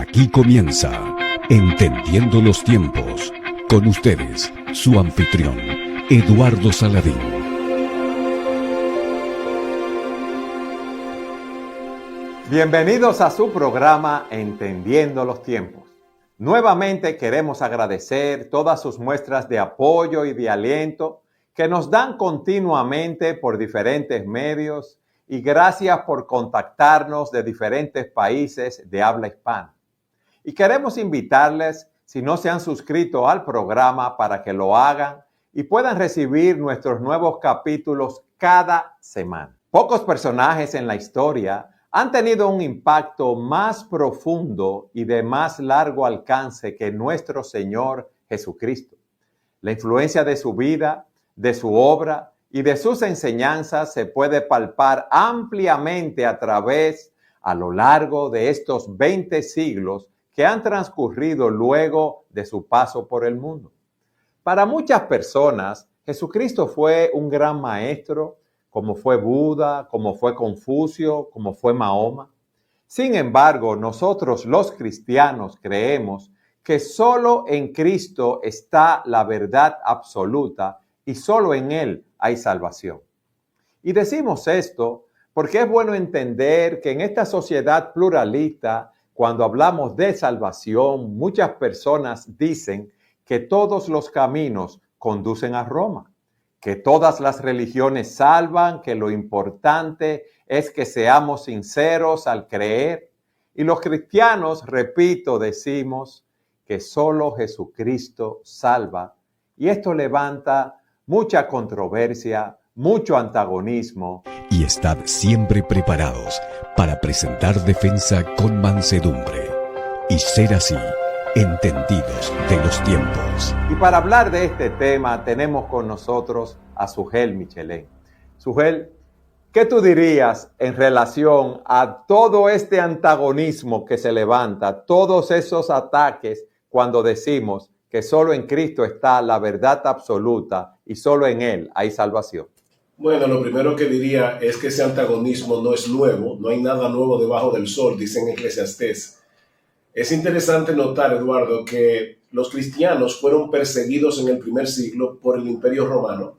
Aquí comienza Entendiendo los Tiempos. Con ustedes, su anfitrión, Eduardo Saladín. Bienvenidos a su programa Entendiendo los Tiempos. Nuevamente queremos agradecer todas sus muestras de apoyo y de aliento que nos dan continuamente por diferentes medios, y gracias por contactarnos de diferentes países de habla hispana. Y queremos invitarles, si no se han suscrito al programa, para que lo hagan y puedan recibir nuestros nuevos capítulos cada semana. Pocos personajes en la historia han tenido un impacto más profundo y de más largo alcance que nuestro Señor Jesucristo. La influencia de su vida, de su obra y de sus enseñanzas se puede palpar ampliamente a lo largo de estos 20 siglos que han transcurrido luego de su paso por el mundo. Para muchas personas, Jesucristo fue un gran maestro, como fue Buda, como fue Confucio, como fue Mahoma. Sin embargo, nosotros los cristianos creemos que solo en Cristo está la verdad absoluta y solo en Él hay salvación. Y decimos esto porque es bueno entender que en esta sociedad pluralista, cuando hablamos de salvación, muchas personas dicen que todos los caminos conducen a Roma, que todas las religiones salvan, que lo importante es que seamos sinceros al creer. Y los cristianos, repito, decimos que solo Jesucristo salva. Y esto levanta mucha controversia, mucho antagonismo. Y estad siempre preparados para presentar defensa con mansedumbre y ser así entendidos de los tiempos. Y para hablar de este tema tenemos con nosotros a Sugel Michelén. Sugel, ¿qué tú dirías en relación a todo este antagonismo que se levanta, todos esos ataques cuando decimos que solo en Cristo está la verdad absoluta y solo en Él hay salvación? Bueno, lo primero que diría es que ese antagonismo no es nuevo, no hay nada nuevo debajo del sol, dice en Eclesiastés. Es interesante notar, Eduardo, que los cristianos fueron perseguidos en el primer siglo por el Imperio Romano,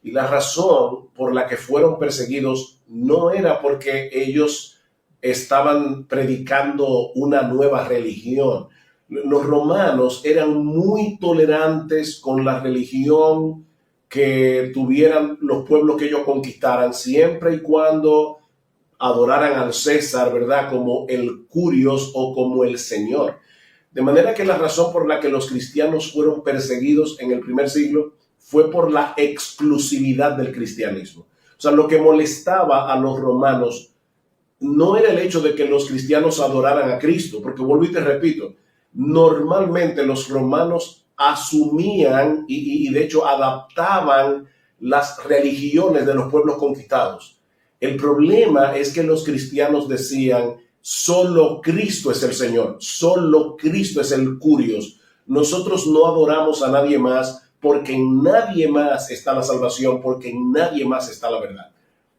y la razón por la que fueron perseguidos no era porque ellos estaban predicando una nueva religión. Los romanos eran muy tolerantes con la religión que tuvieran los pueblos que ellos conquistaran, siempre y cuando adoraran al César, ¿verdad?, como el Curios o como el Señor. De manera que la razón por la que los cristianos fueron perseguidos en el primer siglo fue por la exclusividad del cristianismo. O sea, lo que molestaba a los romanos no era el hecho de que los cristianos adoraran a Cristo, porque vuelvo y te repito, normalmente los romanos asumían y de hecho adaptaban las religiones de los pueblos conquistados. El problema es que los cristianos decían, solo Cristo es el Señor, solo Cristo es el Curios. Nosotros no adoramos a nadie más porque en nadie más está la salvación, porque en nadie más está la verdad.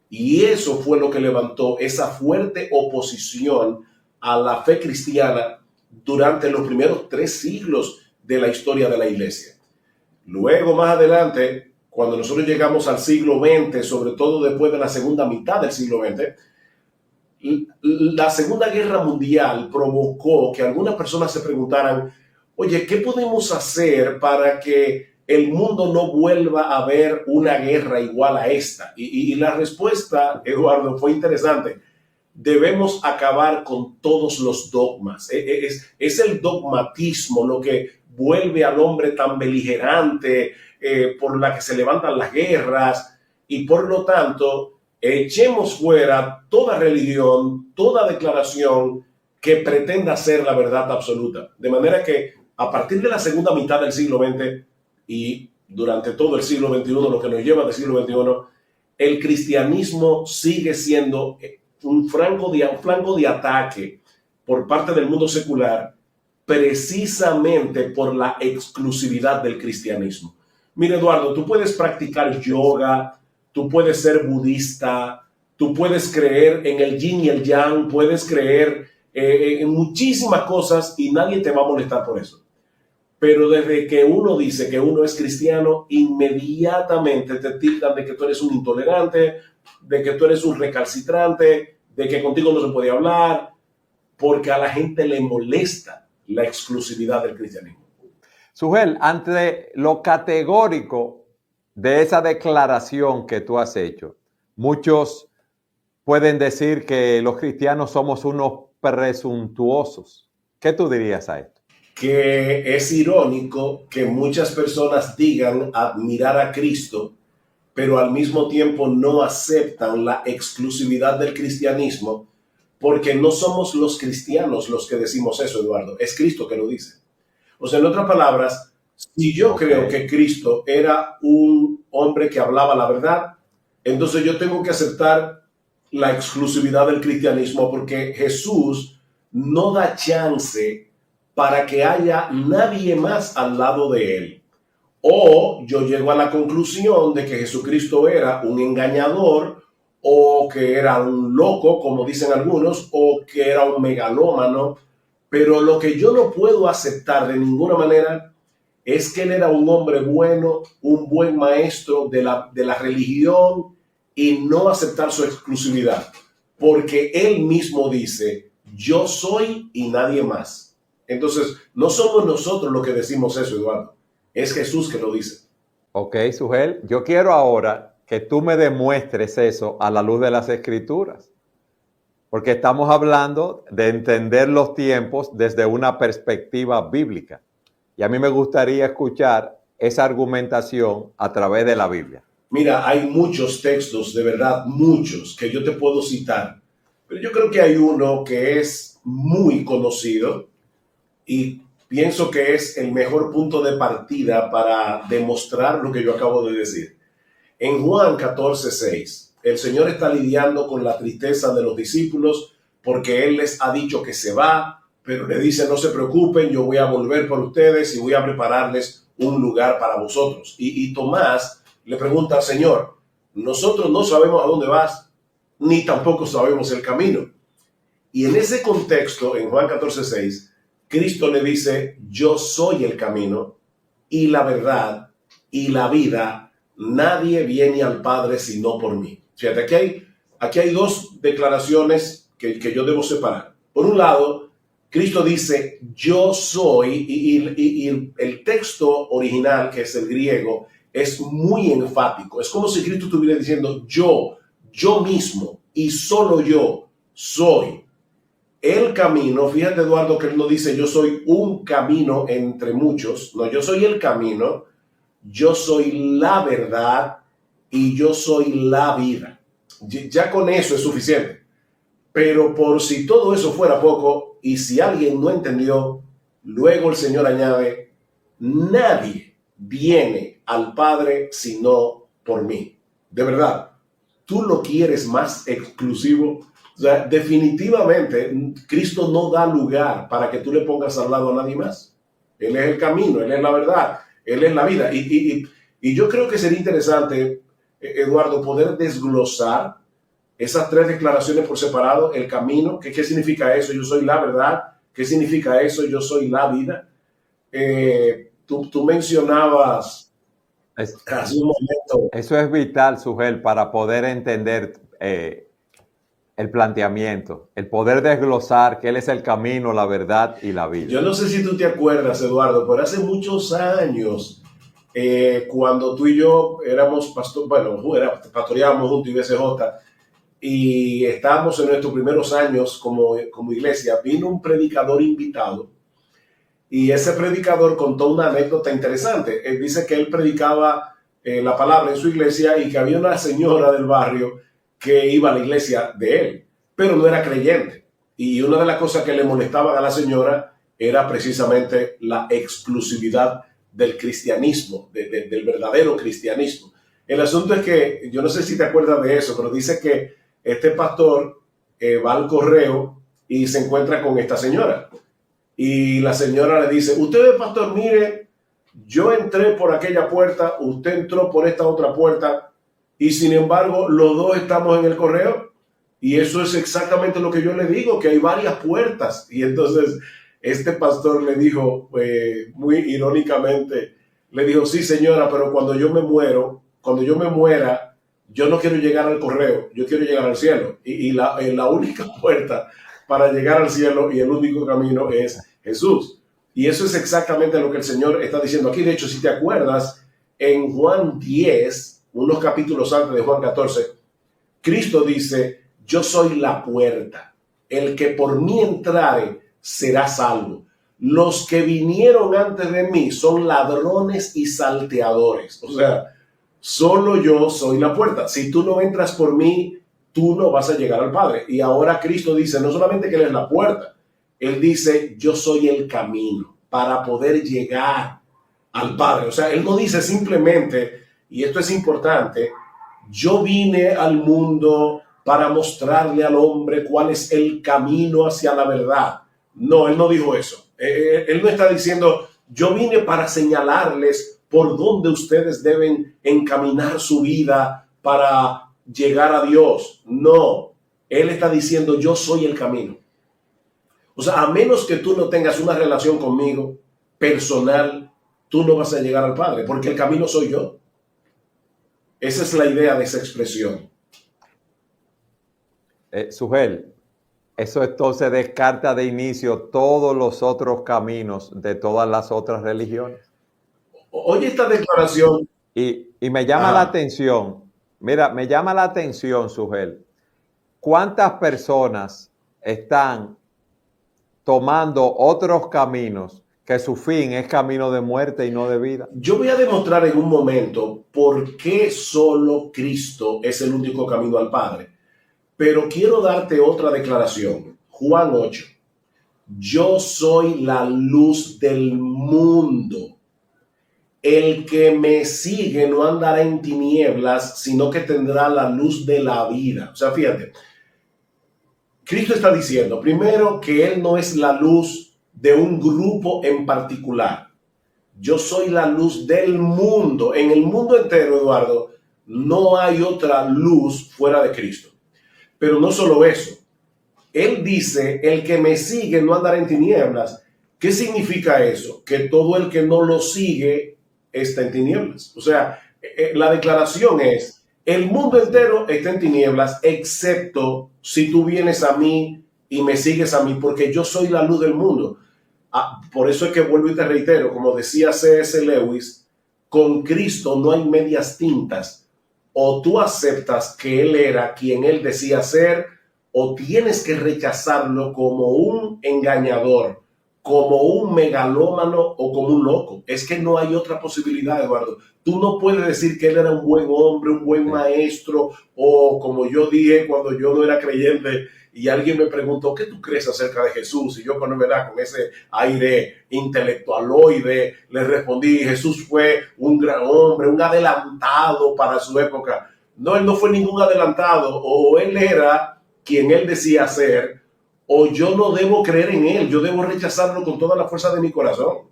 Y eso fue lo que levantó esa fuerte oposición a la fe cristiana durante los primeros 3 siglos de la historia de la iglesia. Luego, más adelante, cuando nosotros llegamos al siglo XX, sobre todo después de la segunda mitad del siglo XX, la Segunda Guerra Mundial provocó que algunas personas se preguntaran, oye, ¿qué podemos hacer para que el mundo no vuelva a ver una guerra igual a esta? Y la respuesta, Eduardo, fue interesante. Debemos acabar con todos los dogmas. Es el dogmatismo lo que vuelve al hombre tan beligerante, por la que se levantan las guerras, y por lo tanto echemos fuera toda religión, toda declaración que pretenda ser la verdad absoluta. De manera que a partir de la segunda mitad del siglo XX y durante todo el siglo XXI, lo que nos lleva del siglo XXI, el cristianismo sigue siendo un flanco de ataque por parte del mundo secular, precisamente por la exclusividad del cristianismo. Mira, Eduardo, tú puedes practicar yoga, tú puedes ser budista, tú puedes creer en el yin y el yang, puedes creer en muchísimas cosas y nadie te va a molestar por eso. Pero desde que uno dice que uno es cristiano, inmediatamente te tildan de que tú eres un intolerante, de que tú eres un recalcitrante, de que contigo no se puede hablar, porque a la gente le molesta la exclusividad del cristianismo. Sugel, ante lo categórico de esa declaración que tú has hecho, muchos pueden decir que los cristianos somos unos presuntuosos. ¿Qué tú dirías a esto? Que es irónico que muchas personas digan admirar a Cristo, pero al mismo tiempo no aceptan la exclusividad del cristianismo, porque no somos los cristianos los que decimos eso, Eduardo, es Cristo que lo dice. O sea, en otras palabras, si yo creo que Cristo era un hombre que hablaba la verdad, entonces yo tengo que aceptar la exclusividad del cristianismo, porque Jesús no da chance para que haya nadie más al lado de él. O yo llego a la conclusión de que Jesucristo era un engañador, o que era un loco, como dicen algunos, o que era un megalómano. Pero lo que yo no puedo aceptar de ninguna manera es que él era un hombre bueno, un buen maestro de la religión, y no aceptar su exclusividad. Porque él mismo dice, yo soy y nadie más. Entonces, no somos nosotros los que decimos eso, Eduardo. Es Jesús que lo dice. Ok, Sugel, yo quiero ahora que tú me demuestres eso a la luz de las Escrituras. Porque estamos hablando de entender los tiempos desde una perspectiva bíblica. Y a mí me gustaría escuchar esa argumentación a través de la Biblia. Mira, hay muchos textos, de verdad, muchos, que yo te puedo citar. Pero yo creo que hay uno que es muy conocido, y pienso que es el mejor punto de partida para demostrar lo que yo acabo de decir. En Juan 14:6, el Señor está lidiando con la tristeza de los discípulos porque Él les ha dicho que se va, pero le dice, no se preocupen, yo voy a volver por ustedes y voy a prepararles un lugar para vosotros. Y Tomás le pregunta al Señor, nosotros no sabemos a dónde vas, ni tampoco sabemos el camino. Y en ese contexto, en Juan 14:6, Cristo le dice, yo soy el camino y la verdad y la vida. Nadie viene al Padre sino por mí. Fíjate, aquí hay dos declaraciones que yo debo separar. Por un lado, Cristo dice, yo soy, y el texto original, que es el griego, es muy enfático. Es como si Cristo estuviera diciendo, yo mismo y solo yo soy el camino. Fíjate, Eduardo, que él no dice yo soy un camino entre muchos. No, yo soy el camino, yo soy la verdad y yo soy la vida. Ya con eso es suficiente. Pero por si todo eso fuera poco, y si alguien no entendió, luego el Señor añade, nadie viene al Padre sino por mí. De verdad, ¿tú lo quieres más exclusivo? O sea, definitivamente Cristo no da lugar para que tú le pongas al lado a nadie más. Él es el camino, Él es la verdad, Él es la vida. Y yo creo que sería interesante, Eduardo, poder desglosar esas tres declaraciones por separado. El camino, ¿qué significa eso? Yo soy la verdad. ¿Qué significa eso? Yo soy la vida. Tú mencionabas hace un momento. Eso es vital, Sugel, para poder entender el planteamiento, el poder desglosar que Él es el camino, la verdad y la vida. Yo no sé si tú te acuerdas, Eduardo, pero hace muchos años, cuando tú y yo éramos pastoreábamos juntos IBCJ, y estábamos en nuestros primeros años como iglesia, vino un predicador invitado, y ese predicador contó una anécdota interesante. Él dice que él predicaba la palabra en su iglesia y que había una señora del barrio que iba a la iglesia de él, pero no era creyente. Y una de las cosas que le molestaban a la señora era precisamente la exclusividad del cristianismo, del verdadero cristianismo. El asunto es que, yo no sé si te acuerdas de eso, pero dice que este pastor va al correo y se encuentra con esta señora. Y la señora le dice, usted, pastor, mire, yo entré por aquella puerta, usted entró por esta otra puerta, y sin embargo, los dos estamos en el correo. Y eso es exactamente lo que yo le digo, que hay varias puertas. Y entonces este pastor le dijo, muy irónicamente, le dijo, sí señora, pero cuando yo me muera, yo no quiero llegar al correo, yo quiero llegar al cielo. Y la única puerta para llegar al cielo y el único camino es Jesús. Y eso es exactamente lo que el Señor está diciendo aquí. De hecho, si te acuerdas, en Juan 10, unos capítulos antes de Juan 14, Cristo dice, yo soy la puerta. El que por mí entrare será salvo. Los que vinieron antes de mí son ladrones y salteadores. O sea, solo yo soy la puerta. Si tú no entras por mí, tú no vas a llegar al Padre. Y ahora Cristo dice, no solamente que Él es la puerta, Él dice, yo soy el camino para poder llegar al Padre. O sea, Él no dice simplemente, y esto es importante, yo vine al mundo para mostrarle al hombre cuál es el camino hacia la verdad. No, Él no dijo eso. Él no está diciendo, yo vine para señalarles por dónde ustedes deben encaminar su vida para llegar a Dios. No, Él está diciendo, yo soy el camino. O sea, a menos que tú no tengas una relación conmigo personal, tú no vas a llegar al Padre, porque el camino soy yo. Esa es la idea de esa expresión. Sugel, eso entonces descarta de inicio todos los otros caminos de todas las otras religiones. Oye esta declaración. Y me llama la atención, mira, me llama la atención, Sugel, ¿cuántas personas están tomando otros caminos que su fin es camino de muerte y no de vida? Yo voy a demostrar en un momento por qué solo Cristo es el único camino al Padre. Pero quiero darte otra declaración. Juan 8. Yo soy la luz del mundo. El que me sigue no andará en tinieblas, sino que tendrá la luz de la vida. O sea, fíjate. Cristo está diciendo, primero, que Él no es la luz de un grupo en particular. Yo soy la luz del mundo. En el mundo entero, Eduardo, no hay otra luz fuera de Cristo. Pero no solo eso. Él dice, el que me sigue no andará en tinieblas. ¿Qué significa eso? Que todo el que no lo sigue está en tinieblas. O sea, la declaración es, el mundo entero está en tinieblas, excepto si tú vienes a mí y me sigues a mí, porque yo soy la luz del mundo. Por eso es que vuelvo y te reitero, como decía C.S. Lewis, con Cristo no hay medias tintas. O tú aceptas que Él era quien Él decía ser, o tienes que rechazarlo como un engañador, como un megalómano o como un loco. Es que no hay otra posibilidad, Eduardo. Tú no puedes decir que Él era un buen hombre, un buen maestro, o como yo dije cuando yo no era creyente y alguien me preguntó, ¿qué tú crees acerca de Jesús? Y yo con ese aire intelectualoide le respondí, Jesús fue un gran hombre, un adelantado para su época. No, Él no fue ningún adelantado. O Él era quien Él decía ser, o yo no debo creer en Él, yo debo rechazarlo con toda la fuerza de mi corazón.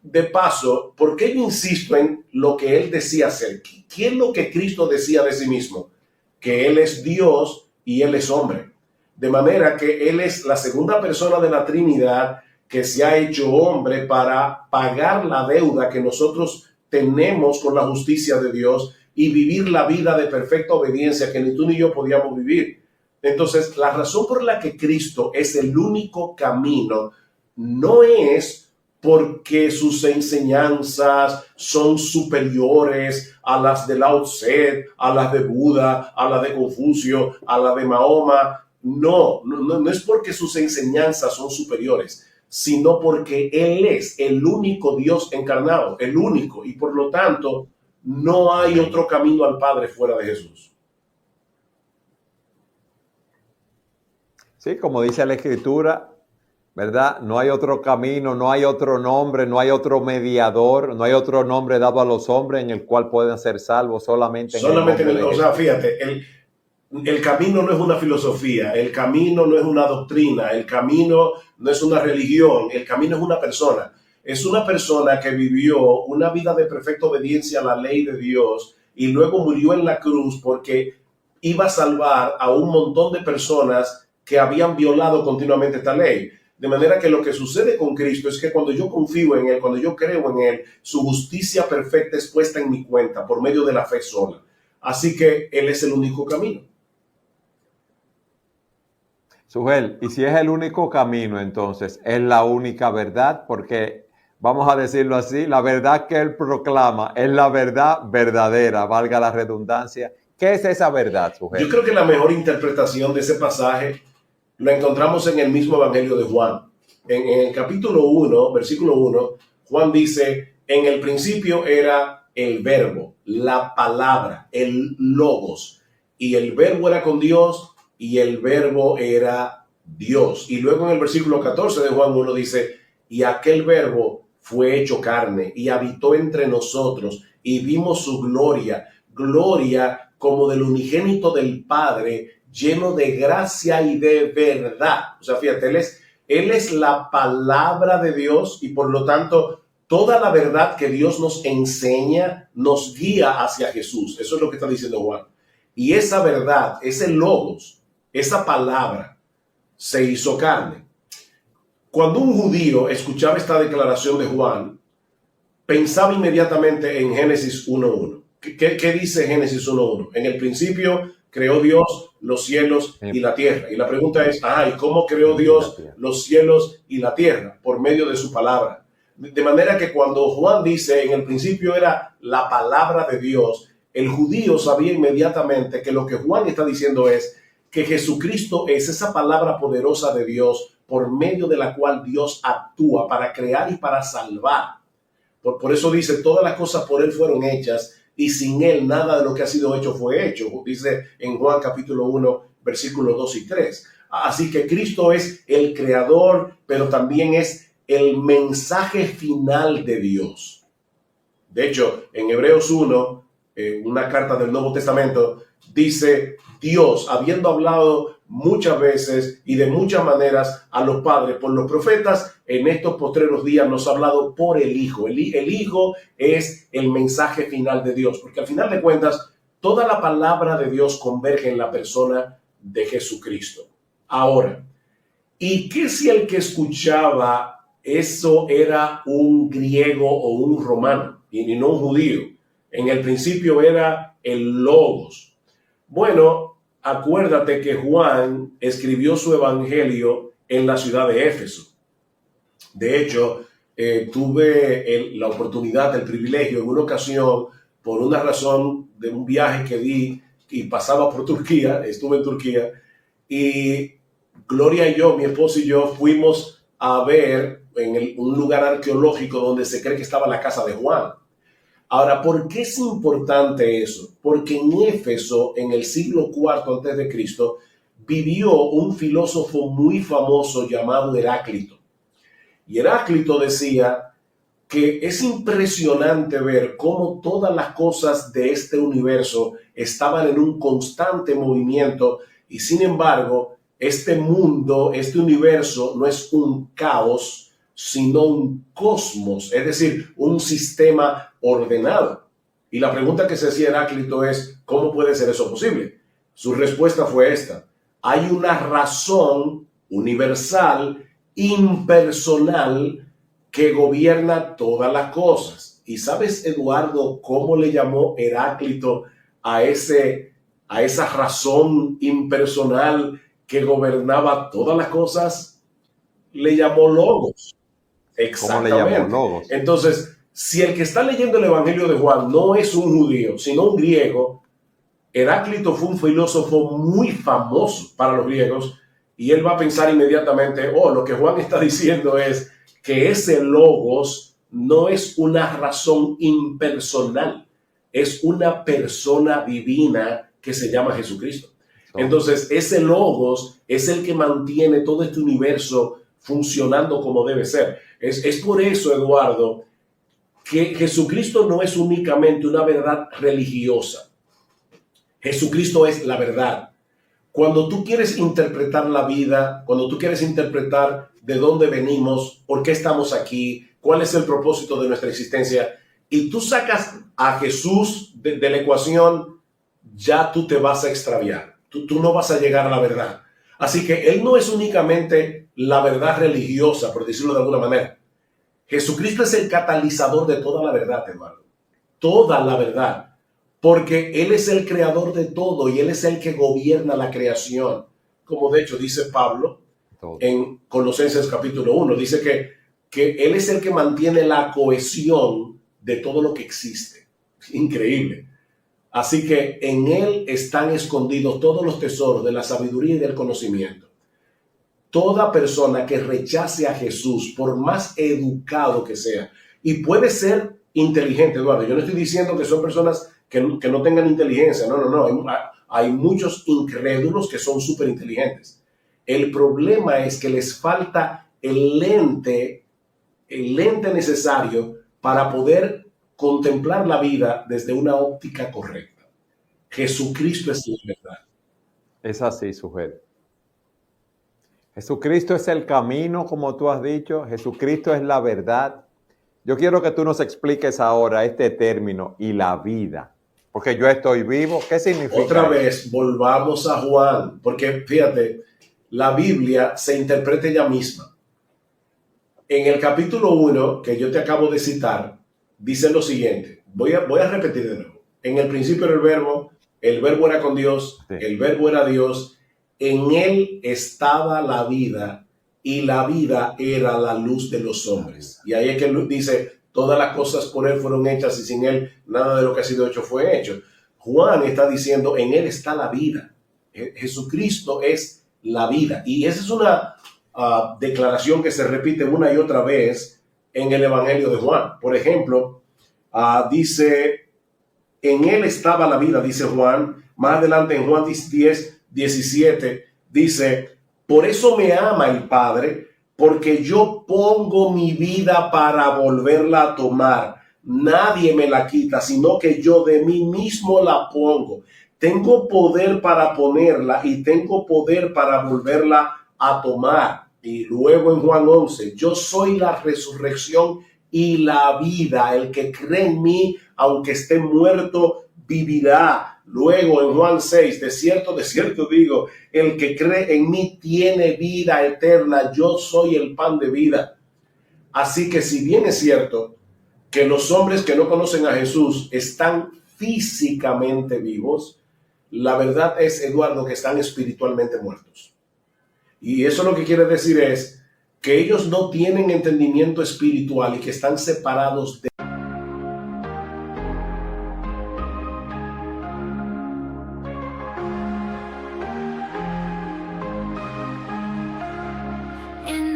De paso, ¿por qué yo insisto en lo que Él decía ser? ¿Qué es lo que Cristo decía de sí mismo? Que Él es Dios y Él es hombre. De manera que Él es la segunda persona de la Trinidad que se ha hecho hombre para pagar la deuda que nosotros tenemos con la justicia de Dios y vivir la vida de perfecta obediencia que ni tú ni yo podíamos vivir. Entonces, la razón por la que Cristo es el único camino no es porque sus enseñanzas son superiores a las de Lao Tse, a las de Buda, a las de Confucio, a las de Mahoma. No es porque sus enseñanzas son superiores, sino porque Él es el único Dios encarnado, el único, y por lo tanto no hay otro camino al Padre fuera de Jesús. Sí, como dice la Escritura, ¿verdad? No hay otro camino, no hay otro nombre, no hay otro mediador, no hay otro nombre dado a los hombres en el cual puedan ser salvos, solamente en el nombre de Jesús. O sea, fíjate, el camino no es una filosofía, el camino no es una doctrina, el camino no es una religión, el camino es una persona. Es una persona que vivió una vida de perfecta obediencia a la ley de Dios y luego murió en la cruz porque iba a salvar a un montón de personas que habían violado continuamente esta ley. De manera que lo que sucede con Cristo es que cuando yo confío en Él, cuando yo creo en Él, su justicia perfecta es puesta en mi cuenta por medio de la fe sola. Así que Él es el único camino. Sujel, y si es el único camino, entonces es la única verdad, porque vamos a decirlo así, la verdad que Él proclama es la verdad verdadera, valga la redundancia. ¿Qué es esa verdad, Sujel? Yo creo que la mejor interpretación de ese pasaje la encontramos en el mismo Evangelio de Juan. En el capítulo 1, versículo 1, Juan dice, en el principio era el verbo, la palabra, el logos, y el verbo era con Dios, y el verbo era Dios. Y luego en el versículo 14 de Juan 1 dice, y aquel verbo fue hecho carne, y habitó entre nosotros, y vimos su gloria, gloria como del unigénito del Padre, lleno de gracia y de verdad. O sea, fíjate, Él es la palabra de Dios y por lo tanto toda la verdad que Dios nos enseña nos guía hacia Jesús. Eso es lo que está diciendo Juan. Y esa verdad, ese logos, esa palabra se hizo carne. Cuando un judío escuchaba esta declaración de Juan, pensaba inmediatamente en Génesis 1.1. ¿Qué dice Génesis 1.1? En el principio creó Dios los cielos y la tierra. Y la pregunta es, ¿y cómo creó Dios los cielos y la tierra? Por medio de su palabra. De manera que cuando Juan dice, en el principio era la palabra de Dios, el judío sabía inmediatamente que lo que Juan está diciendo es que Jesucristo es esa palabra poderosa de Dios por medio de la cual Dios actúa para crear y para salvar. Por eso dice, todas las cosas por Él fueron hechas, y sin Él nada de lo que ha sido hecho fue hecho. Dice en Juan capítulo 1, versículos 2 y 3. Así que Cristo es el creador, pero también es el mensaje final de Dios. De hecho, en Hebreos 1, una carta del Nuevo Testamento, dice, Dios, habiendo hablado muchas veces y de muchas maneras a los padres por los profetas, en estos postreros días nos ha hablado por el Hijo. El Hijo es el mensaje final de Dios, porque al final de cuentas, toda la palabra de Dios converge en la persona de Jesucristo. Ahora, ¿y qué si el que escuchaba eso era un griego o un romano y no un judío? En el principio era el Logos. Bueno, acuérdate que Juan escribió su evangelio en la ciudad de Éfeso. De hecho, tuve la oportunidad, el privilegio en una ocasión, por una razón de un viaje que di y pasaba por Turquía, estuve en Turquía, y Gloria y yo, mi esposo y yo, fuimos a ver en un lugar arqueológico donde se cree que estaba la casa de Juan. Ahora, ¿por qué es importante eso? Porque en Éfeso, en el siglo IV antes de Cristo, vivió un filósofo muy famoso llamado Heráclito. Y Heráclito decía que es impresionante ver cómo todas las cosas de este universo estaban en un constante movimiento y sin embargo, este mundo, este universo no es un caos, sino un cosmos, es decir, un sistema ordenado. Y la pregunta que se hacía Heráclito es, ¿cómo puede ser eso posible? Su respuesta fue esta: hay una razón universal, impersonal, que gobierna todas las cosas. ¿Y sabes, Eduardo, cómo le llamó Heráclito a esa razón impersonal que gobernaba todas las cosas? Le llamó Logos. Exactamente. ¿Cómo le llamó Logos? Entonces, si el que está leyendo el Evangelio de Juan no es un judío, sino un griego, Heráclito fue un filósofo muy famoso para los griegos y él va a pensar inmediatamente, lo que Juan está diciendo es que ese Logos no es una razón impersonal, es una persona divina que se llama Jesucristo. Entonces, ese Logos es el que mantiene todo este universo funcionando como debe ser. Es por eso, Eduardo, que Jesucristo no es únicamente una verdad religiosa. Jesucristo es la verdad. Cuando tú quieres interpretar la vida, cuando tú quieres interpretar de dónde venimos, por qué estamos aquí, cuál es el propósito de nuestra existencia, y tú sacas a Jesús de la ecuación, ya tú te vas a extraviar. Tú no vas a llegar a la verdad. Así que Él no es únicamente la verdad religiosa, por decirlo de alguna manera. Jesucristo es el catalizador de toda la verdad, hermano. Toda la verdad. Porque Él es el creador de todo y Él es el que gobierna la creación. Como de hecho dice Pablo en Colosenses capítulo 1. Dice que Él es el que mantiene la cohesión de todo lo que existe. Increíble. Así que en Él están escondidos todos los tesoros de la sabiduría y del conocimiento. Toda persona que rechace a Jesús, por más educado que sea, y puede ser inteligente, Eduardo. Yo no estoy diciendo que son personas que no tengan inteligencia. No. Hay muchos incrédulos que son súper inteligentes. El problema es que les falta el lente necesario para poder contemplar la vida desde una óptica correcta. Jesucristo es la verdad. Es así, sujeto. Jesucristo es el camino, como tú has dicho. Jesucristo es la verdad. Yo quiero que tú nos expliques ahora este término y la vida. Porque yo estoy vivo. ¿Qué significa? Otra vez, volvamos a Juan. Porque fíjate, la Biblia se interpreta ella misma. En el capítulo 1, que yo te acabo de citar, dice lo siguiente. Voy a repetir de nuevo. En el principio era el verbo era con Dios, sí. El verbo era Dios. En Él estaba la vida y la vida era la luz de los hombres. Y ahí es que dice, todas las cosas por Él fueron hechas y sin Él nada de lo que ha sido hecho fue hecho. Juan está diciendo, en Él está la vida. Jesucristo es la vida. Y esa es una declaración que se repite una y otra vez en el Evangelio de Juan. Por ejemplo, dice, en Él estaba la vida, dice Juan. Más adelante en Juan 10:17 dice, por eso me ama el Padre, porque yo pongo mi vida para volverla a tomar. Nadie me la quita, sino que yo de mí mismo la pongo. Tengo poder para ponerla y tengo poder para volverla a tomar. Y luego en Juan 11, yo soy la resurrección y la vida. El que cree en mí, aunque esté muerto, vivirá. Luego en Juan 6, de cierto digo, el que cree en mí tiene vida eterna. Yo soy el pan de vida. Así que si bien es cierto que los hombres que no conocen a Jesús están físicamente vivos, la verdad es, Eduardo, que están espiritualmente muertos. Y eso lo que quiere decir es que ellos no tienen entendimiento espiritual y que están separados de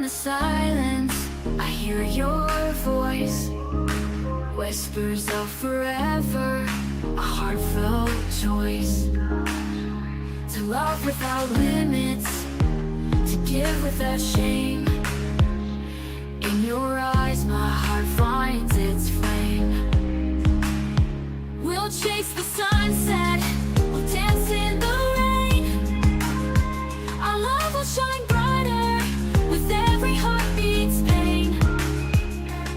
silence. I hear your voice, whispers of forever, a heartfelt choice to love without limits, to give without shame. In your eyes my heart finds its flame. We'll chase the sunset, we'll dance in the rain. Our love will shine brighter with every heartbeat's pain.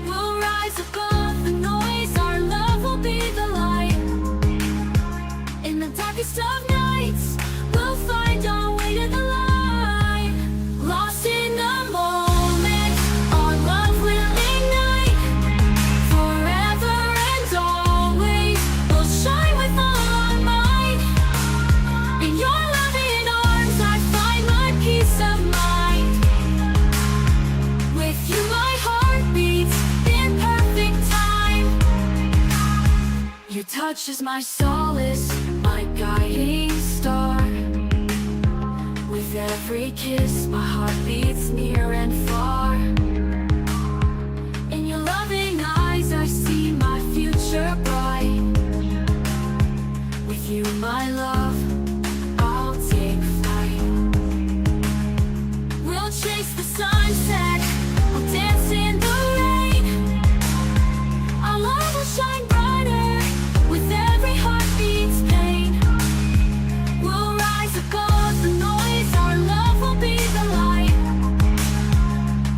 We'll rise above the noise, our love will be the light. In the darkest of nights, we'll find our way to the light. Lost in the moment, our love will ignite. Forever and always, we'll shine with all our might. In your loving arms, I find my peace of mind. With you my heart beats in perfect time. Your touch is my solace, my guiding star. With every kiss my heart beats near and far. In your loving eyes I see my future bright. With you my love, I'll take flight. We'll chase the sunset, we'll dance in the rain. Our love will shine brighter with every heartbeat's pain. We'll rise above the noise, our love will be the light.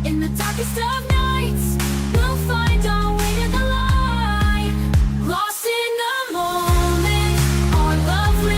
In the darkest of nights, we'll find our way to the light. Lost in the moment, our love will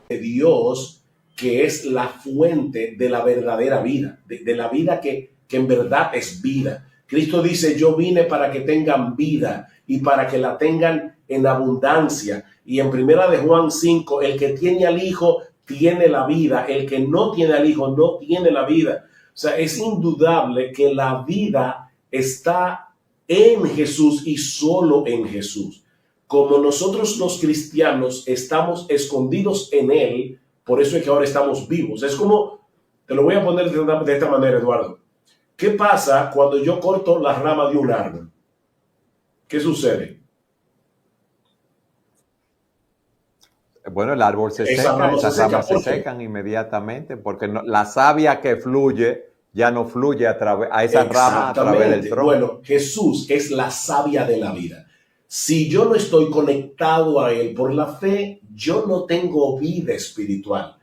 de Dios, que es la fuente de la verdadera vida, de la vida que en verdad es vida. Cristo dice, yo vine para que tengan vida y para que la tengan en abundancia. Y en primera de Juan 5, el que tiene al Hijo tiene la vida, el que no tiene al Hijo no tiene la vida. O sea, es indudable que la vida está en Jesús y solo en Jesús. Como nosotros los cristianos estamos escondidos en Él, por eso es que ahora estamos vivos. Es como, te lo voy a poner de esta manera, Eduardo. ¿Qué pasa cuando yo corto la rama de un árbol? ¿Qué sucede? Bueno, el árbol se seca, esas ramas se secan inmediatamente, porque la savia que fluye ya no fluye a esa rama a través del tronco. Bueno, Jesús es la savia de la vida. Si yo no estoy conectado a Él por la fe, yo no tengo vida espiritual.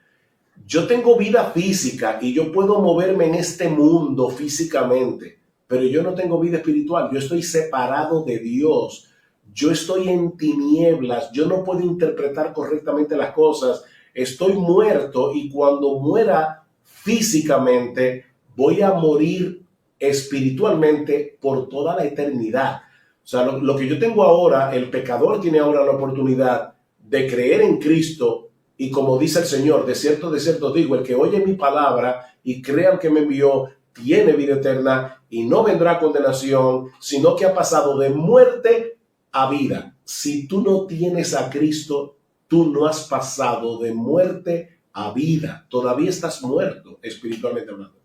Yo tengo vida física y yo puedo moverme en este mundo físicamente, pero yo no tengo vida espiritual. Yo estoy separado de Dios. Yo estoy en tinieblas. Yo no puedo interpretar correctamente las cosas. Estoy muerto y cuando muera físicamente, voy a morir espiritualmente por toda la eternidad. O sea, lo que yo tengo ahora, el pecador tiene ahora la oportunidad de creer en Cristo y como dice el Señor, de cierto digo, el que oye mi palabra y crea al que me envió, tiene vida eterna y no vendrá a condenación, sino que ha pasado de muerte a vida. Si tú no tienes a Cristo, tú no has pasado de muerte a vida. Todavía estás muerto espiritualmente hablando.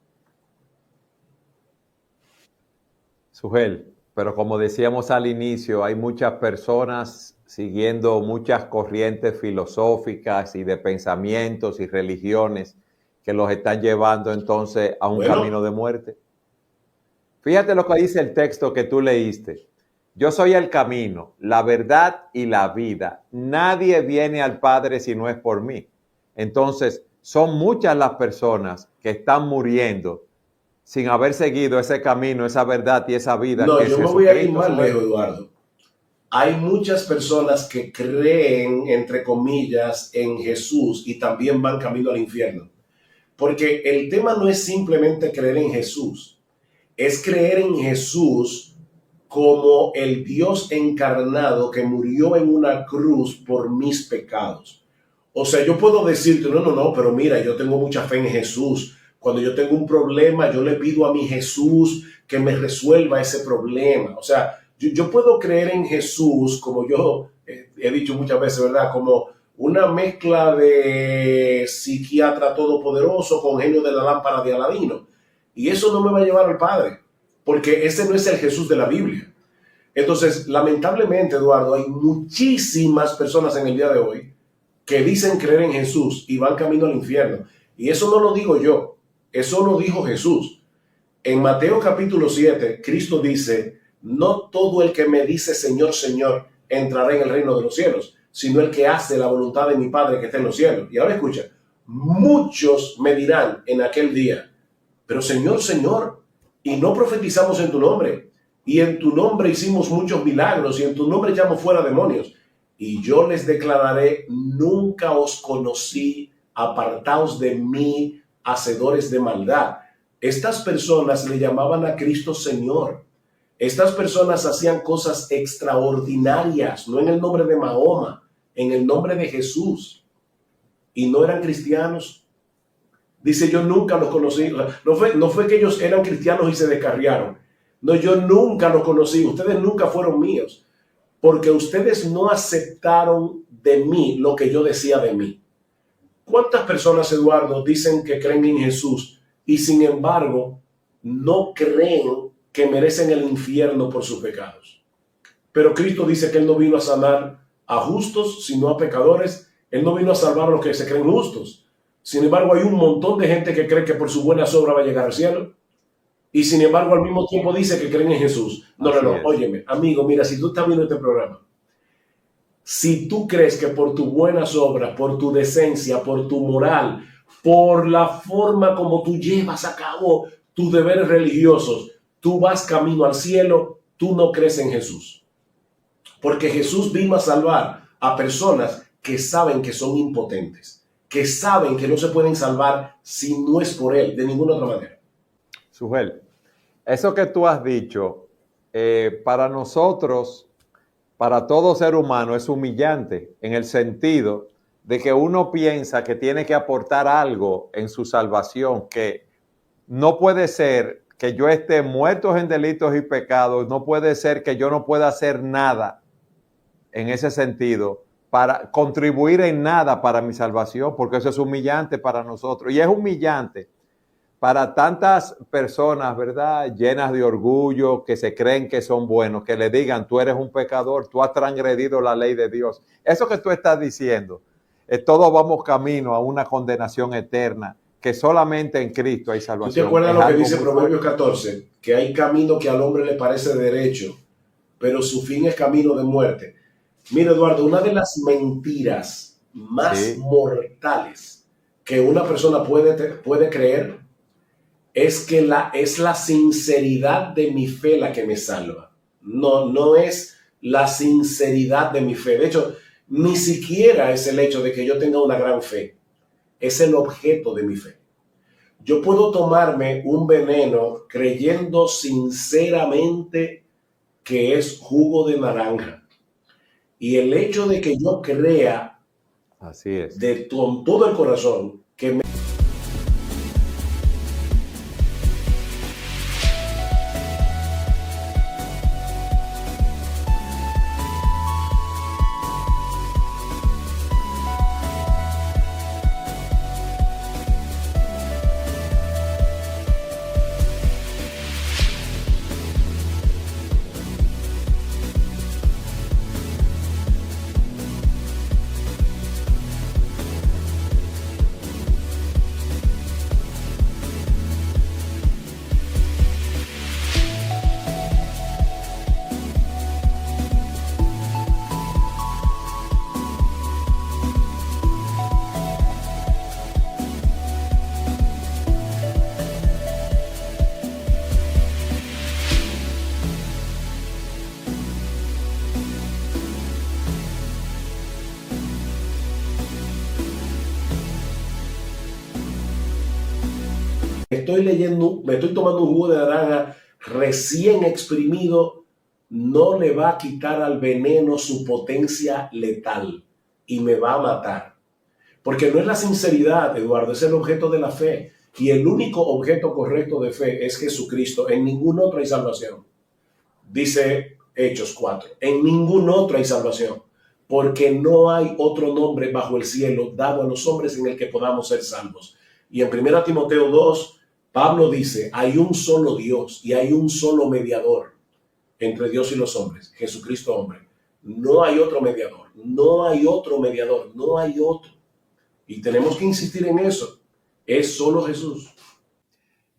Sugel, pero como decíamos al inicio, hay muchas personas siguiendo muchas corrientes filosóficas y de pensamientos y religiones que los están llevando entonces a un camino de muerte. Fíjate lo que dice el texto que tú leíste. Yo soy el camino, la verdad y la vida. Nadie viene al Padre si no es por mí. Entonces, son muchas las personas que están muriendo sin haber seguido ese camino, esa verdad y esa vida. No, yo me voy a ir más lejos, Eduardo. Hay muchas personas que creen, entre comillas, en Jesús y también van camino al infierno. Porque el tema no es simplemente creer en Jesús, es creer en Jesús como el Dios encarnado que murió en una cruz por mis pecados. O sea, yo puedo decirte, no, pero mira, yo tengo mucha fe en Jesús. Cuando yo tengo un problema, yo le pido a mi Jesús que me resuelva ese problema. O sea, yo puedo creer en Jesús, como yo he dicho muchas veces, ¿verdad? Como una mezcla de psiquiatra todopoderoso con genio de la lámpara de Aladino. Y eso no me va a llevar al Padre, porque ese no es el Jesús de la Biblia. Entonces, lamentablemente, Eduardo, hay muchísimas personas en el día de hoy que dicen creer en Jesús y van camino al infierno. Y eso no lo digo yo, eso lo dijo Jesús. En Mateo capítulo 7, Cristo dice, no todo el que me dice Señor, Señor, entrará en el reino de los cielos, sino el que hace la voluntad de mi Padre que está en los cielos. Y ahora escucha, muchos me dirán en aquel día, pero Señor, Señor, y no profetizamos en tu nombre, y en tu nombre hicimos muchos milagros, y en tu nombre echamos fuera demonios. Y yo les declararé, nunca os conocí, apartaos de mí, hacedores de maldad. Estas personas le llamaban a Cristo Señor. Estas personas hacían cosas extraordinarias, no en el nombre de Mahoma, en el nombre de Jesús. Y no eran cristianos. Dice, yo nunca los conocí. No fue que ellos eran cristianos y se descarriaron. No, yo nunca los conocí. Ustedes nunca fueron míos. Porque ustedes no aceptaron de mí lo que yo decía de mí. ¿Cuántas personas, Eduardo, dicen que creen en Jesús y sin embargo no creen que merecen el infierno por sus pecados? Pero Cristo dice que Él no vino a sanar a justos, sino a pecadores. Él no vino a salvar a los que se creen justos. Sin embargo, hay un montón de gente que cree que por su buena obra va a llegar al cielo. Y sin embargo, al mismo tiempo dice que creen en Jesús. No, óyeme, amigo, mira, si tú estás viendo este programa, si tú crees que por tus buenas obras, por tu decencia, por tu moral, por la forma como tú llevas a cabo tus deberes religiosos, tú vas camino al cielo, tú no crees en Jesús. Porque Jesús vino a salvar a personas que saben que son impotentes, que saben que no se pueden salvar si no es por Él, de ninguna otra manera. Sujel, eso que tú has dicho, para nosotros, para todo ser humano, es humillante en el sentido de que uno piensa que tiene que aportar algo en su salvación, que no puede ser que yo esté muerto en delitos y pecados, no puede ser que yo no pueda hacer nada en ese sentido para contribuir en nada para mi salvación, porque eso es humillante para nosotros. Y es humillante para tantas personas, ¿verdad?, llenas de orgullo, que se creen que son buenos, que le digan, tú eres un pecador, tú has transgredido la ley de Dios. Eso que tú estás diciendo, todos vamos camino a una condenación eterna, que solamente en Cristo hay salvación. ¿Tú te acuerdas lo que dice Proverbios 14? Que hay camino que al hombre le parece derecho, pero su fin es camino de muerte. Mira, Eduardo, una de las mentiras más mortales que una persona puede creer es que es la sinceridad de mi fe la que me salva. No es la sinceridad de mi fe. De hecho, ni siquiera es el hecho de que yo tenga una gran fe. Es el objeto de mi fe. Yo puedo tomarme un veneno creyendo sinceramente que es jugo de naranja. Y el hecho de que yo crea así es, con todo el corazón que me... me estoy tomando un jugo de naranja recién exprimido, no le va a quitar al veneno su potencia letal y me va a matar. Porque no es la sinceridad, Eduardo, es el objeto de la fe. Y el único objeto correcto de fe es Jesucristo. En ningún otro hay salvación. Dice Hechos 4. En ningún otro hay salvación. Porque no hay otro nombre bajo el cielo dado a los hombres en el que podamos ser salvos. Y en 1 Timoteo 2, Pablo dice, hay un solo Dios y hay un solo mediador entre Dios y los hombres, Jesucristo hombre. No hay otro mediador, no hay otro mediador, no hay otro. Y tenemos que insistir en eso. Es solo Jesús.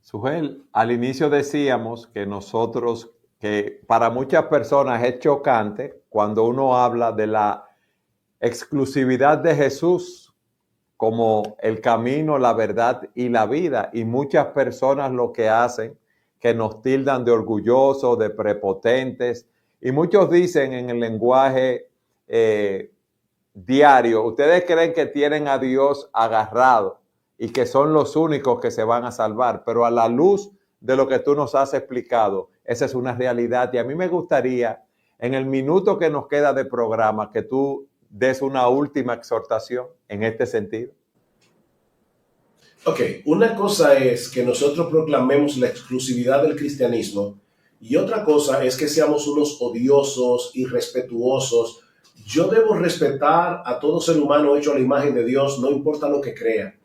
Sujel, al inicio decíamos que nosotros, que para muchas personas es chocante cuando uno habla de la exclusividad de Jesús como el camino, la verdad y la vida. Y muchas personas lo que hacen, que nos tildan de orgullosos, de prepotentes. Y muchos dicen en el lenguaje diario, ustedes creen que tienen a Dios agarrado y que son los únicos que se van a salvar. Pero a la luz de lo que tú nos has explicado, esa es una realidad. Y a mí me gustaría, en el minuto que nos queda de programa, que tú des una última exhortación en este sentido. Ok, una cosa es que nosotros proclamemos la exclusividad del cristianismo y otra cosa es que seamos unos odiosos, irrespetuosos. Yo debo respetar a todo ser humano hecho a la imagen de Dios, no importa lo que crea,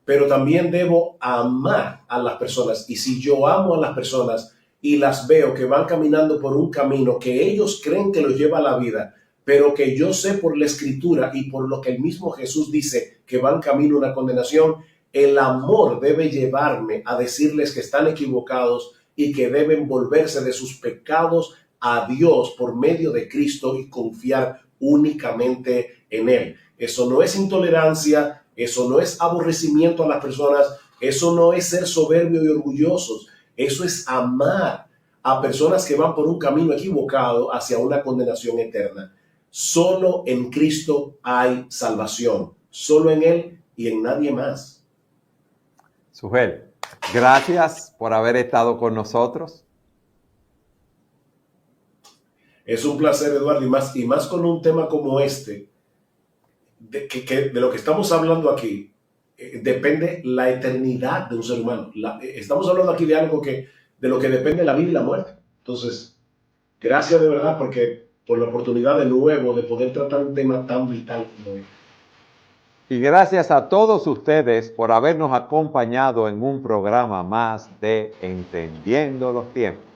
pero también debo amar a las personas. Y si yo amo a las personas y las veo que van caminando por un camino que ellos creen que los lleva a la vida, pero que yo sé por la Escritura y por lo que el mismo Jesús dice que van camino a una condenación, el amor debe llevarme a decirles que están equivocados y que deben volverse de sus pecados a Dios por medio de Cristo y confiar únicamente en Él. Eso no es intolerancia, eso no es aborrecimiento a las personas, eso no es ser soberbio y orgullosos, eso es amar a personas que van por un camino equivocado hacia una condenación eterna. Solo en Cristo hay salvación, solo en Él y en nadie más. Sugel, gracias por haber estado con nosotros. Es un placer, Eduardo, y más con un tema como este, de lo que estamos hablando aquí, depende la eternidad de un ser humano. Estamos hablando aquí de algo de lo que depende la vida y la muerte. Entonces, gracias de verdad por la oportunidad de nuevo de poder tratar un tema tan vital como este. Y gracias a todos ustedes por habernos acompañado en un programa más de Entendiendo los Tiempos.